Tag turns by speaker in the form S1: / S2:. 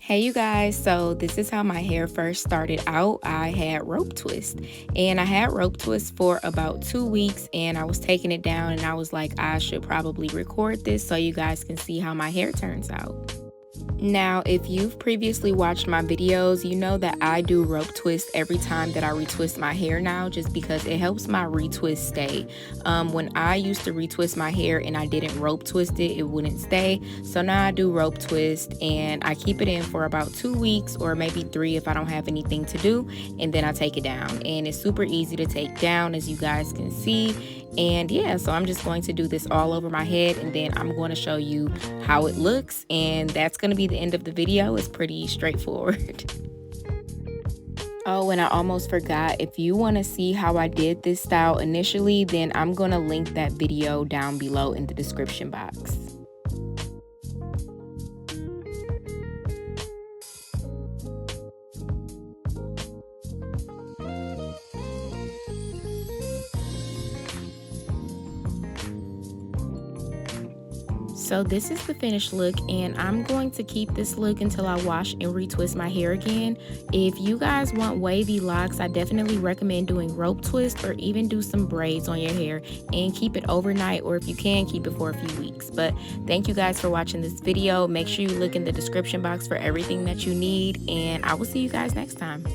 S1: Hey you guys, so this is how my hair first started out. I had rope twist and I had rope twist for about 2 weeks and I was taking it down and I was like, I should probably record this so you guys can see how my hair turns out. Now, if you've previously watched my videos, you know that I do rope twist every time that I retwist my hair now, just because it helps my retwist stay. When I used to retwist my hair and I didn't rope twist it, it wouldn't stay. So now I do rope twist and I keep it in for about 2 weeks or maybe 3 if I don't have anything to do, and then I take it down. And it's super easy to take down, as you guys can see. And yeah, so I'm just going to do this all over my head and then I'm going to show you how it looks, and that's going to be the end of the video. It's pretty straightforward. Oh, and I almost forgot, if you want to see how I did this style initially, then I'm going to link that video down below in the description box. So this is the finished look, and I'm going to keep this look until I wash and retwist my hair again. If you guys want wavy locks, I definitely recommend doing rope twist or even do some braids on your hair and keep it overnight, or if you can, keep it for a few weeks. But thank you guys for watching this video. Make sure you look in the description box for everything that you need, and I will see you guys next time.